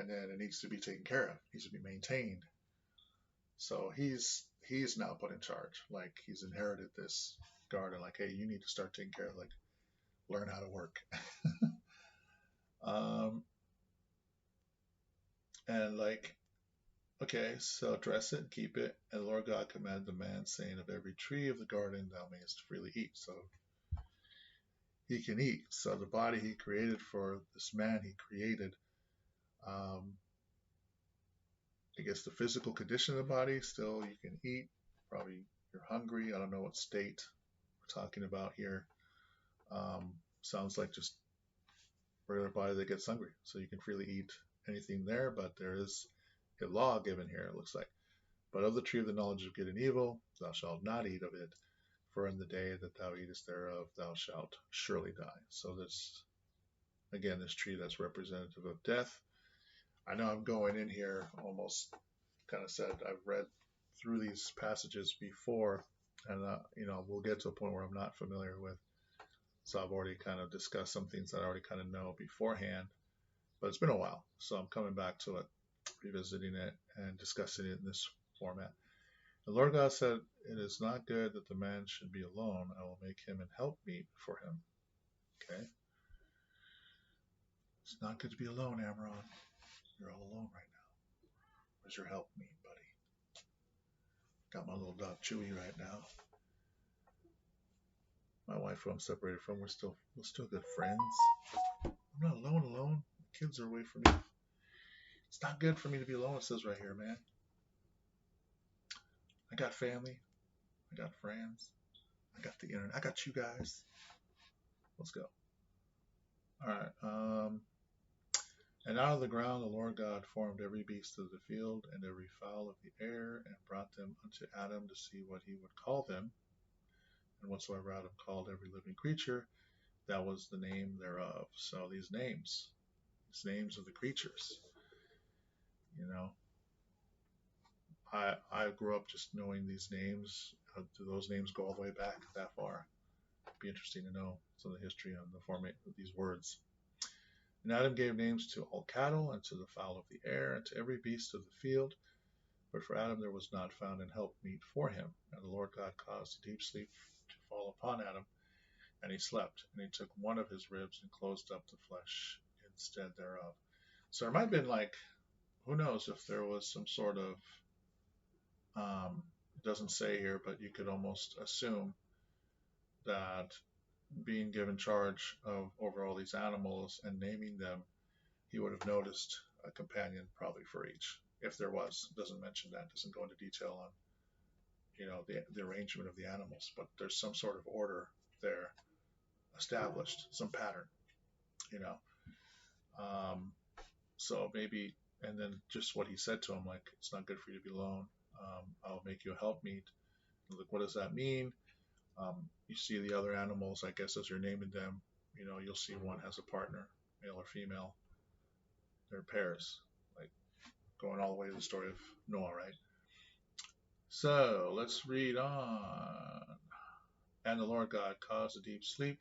and then it needs to be taken care of, needs to be maintained. So he's now put in charge. Like he's inherited this garden. Like, hey, you need to start taking care of, like, learn how to work. um, and like, okay, so dress it and keep it. And the Lord God commanded the man, saying, of every tree of the garden thou mayest freely eat. So he can eat. So the body he created for this man, he created, um, I guess the physical condition of the body, still you can eat. Probably you're hungry. I don't know what state we're talking about here. Um, Sounds like just regular body that gets hungry. So you can freely eat anything there, but there is a law given here, it looks like. But of the tree of the knowledge of good and evil, thou shalt not eat of it, for in the day that thou eatest thereof, thou shalt surely die. So this, again, this tree that's representative of death. I know I'm going in here almost kind of said I've read through these passages before, and we'll get to a point where I'm not familiar with. So I've already kind of discussed some things that I already kind of know beforehand, but it's been a while, so I'm coming back to it, revisiting it, and discussing it in this format. The Lord God said, it is not good that the man should be alone. I will make him an helpmeet for him. Okay? It's not good to be alone, Ammaron. You're all alone right now. Where's your helpmeet, buddy? Got my little dog Chewy right now. My wife, who I'm separated from, we're still good friends. I'm not alone. The kids are away from me. It's not good for me to be alone, it says right here, man. I got family. I got friends. I got the internet. I got you guys. Let's go. All right. And out of the ground the Lord God formed every beast of the field and every fowl of the air, and brought them unto Adam to see what he would call them. And whatsoever Adam called every living creature, that was the name thereof. So these names of the creatures, you know, I grew up just knowing these names. Do those names go all the way back that far? It'd be interesting to know some of the history on the formation of these words. And Adam gave names to all cattle, and to the fowl of the air, and to every beast of the field. But for Adam there was not found an helpmeet for him. And the Lord God caused a deep sleep to fall upon Adam, and he slept. And he took one of his ribs and closed up the flesh instead thereof. So there might have been, like, who knows if there was some sort of, it doesn't say here, but you could almost assume that being given charge of over all these animals and naming them, he would have noticed a companion probably for each, if there was. It doesn't mention that, doesn't go into detail on the arrangement of the animals, but there's some sort of order there established, some pattern, you know. So maybe, and then just what he said to him, like, it's not good for you to be alone. I'll make you a helpmeet. Like, what does that mean? You see the other animals, I guess, as you're naming them, you'll see one has a partner, male or female. They're pairs, like going all the way to the story of Noah, right? So let's read on. And the Lord God caused a deep sleep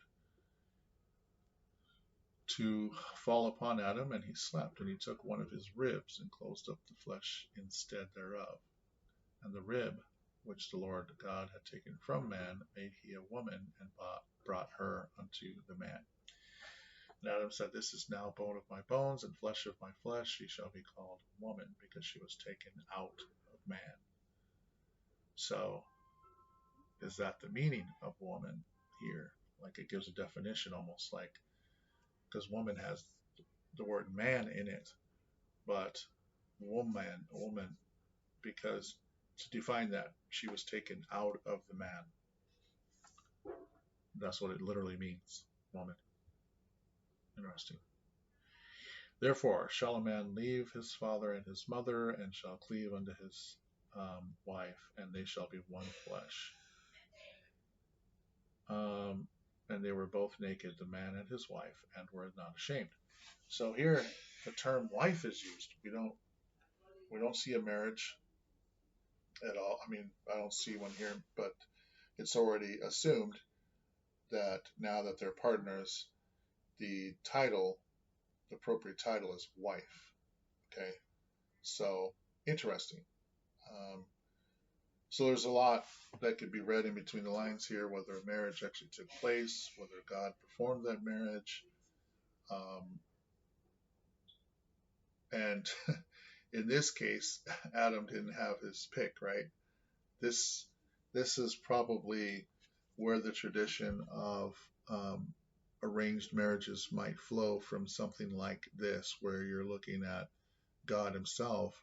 to fall upon Adam, and he slept. And he took one of his ribs and closed up the flesh instead thereof. And the rib which the Lord God had taken from man made he a woman, and brought her unto the man. And Adam said, this is now bone of my bones and flesh of my flesh. She shall be called woman, because she was taken out of man. So is that the meaning of woman here? Like, it gives a definition, almost like, because woman has the word man in it, but woman, because to define that, she was taken out of the man. That's what it literally means, woman. Interesting. Therefore shall a man leave his father and his mother, and shall cleave unto his wife, and they shall be one flesh. And they were both naked, the man and his wife, and were not ashamed. So here the term wife is used. We don't see a marriage at all. I mean, I don't see one here, but it's already assumed that now that they're partners, the appropriate title is wife. Okay, so interesting. Um, so there's a lot that could be read in between the lines here, whether a marriage actually took place, whether God performed that marriage, um, and in this case, Adam didn't have his pick, right? This this is probably where the tradition of um, arranged marriages might flow from, something like this, where you're looking at God Himself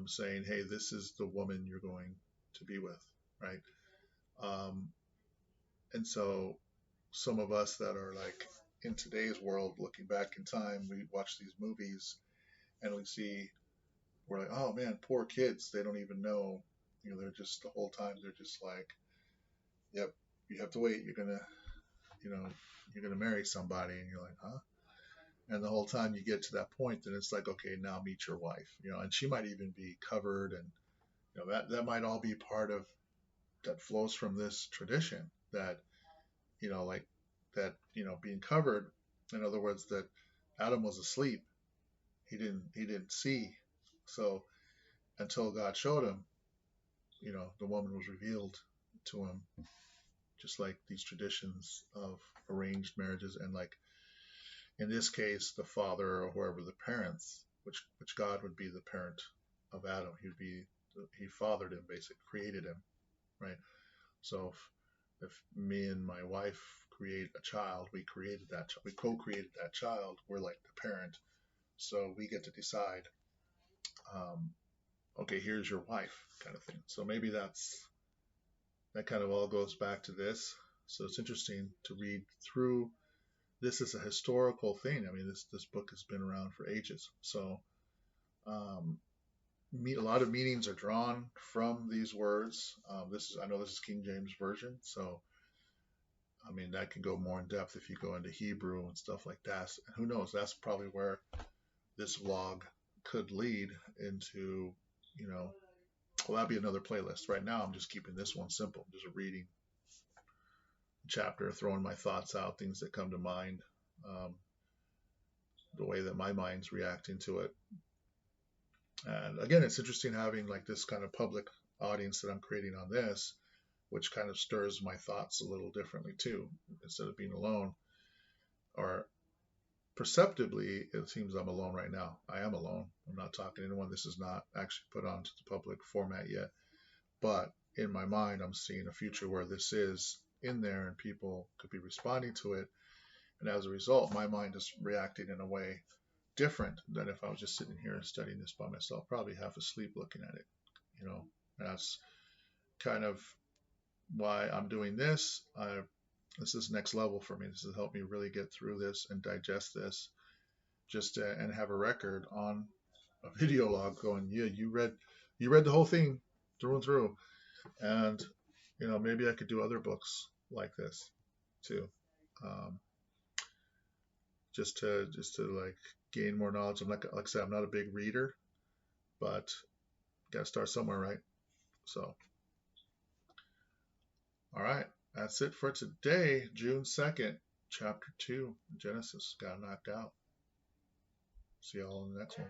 saying, "Hey, this is the woman you're going to be with," right? Um, and so some of us that are like in today's world, looking back in time, we watch these movies and we see, we're like, oh man, poor kids, they don't even know. They're just, the whole time they're just like, yep, you have to wait. You know, you're gonna marry somebody, and you're like, huh? And the whole time you get to that point, then it's like, okay, now meet your wife. And she might even be covered, and that might all be part of that flows from this tradition. That like that, being covered. In other words, that Adam was asleep. He didn't see. So until God showed him, the woman was revealed to him, just like these traditions of arranged marriages. And like in this case, the father or whoever the parents, which God would be the parent of Adam. He fathered him, basically created him, right? So if me and my wife create a child, we co-created that child. We're like the parent, so we get to decide. Um, okay, here's your wife, kind of thing. So maybe that kind of all goes back to this. So it's interesting to read through. This is a historical thing. I mean, this book has been around for ages. So um, a lot of meanings are drawn from these words. I know this is King James version, so I mean that can go more in depth if you go into Hebrew and stuff like that. And who knows? That's probably where this vlog could lead into. You know, well, that'd be another playlist. Right now, I'm just keeping this one simple, just a reading chapter, throwing my thoughts out, things that come to mind, um, the way that my mind's reacting to it. And again, it's interesting having like this kind of public audience that I'm creating on this, which kind of stirs my thoughts a little differently too. Instead of being alone, or perceptibly, it seems I'm alone right now. I am alone. I'm not talking to anyone. This is not actually put onto the public format yet. But in my mind, I'm seeing a future where this is in there and people could be responding to it. And as a result, my mind is reacting in a way different than if I was just sitting here and studying this by myself, probably half asleep looking at it. You know, that's kind of why I'm doing this. This is next level for me. This has helped me really get through this and digest this, and have a record on a video log going, yeah, you read the whole thing through and through. And maybe I could do other books like this too, um, just to like gain more knowledge. I'm not, like I said, I'm not a big reader, but got to start somewhere, right? So, all right, that's it for today, June 2nd, chapter 2, Genesis got knocked out. See y'all in the next one.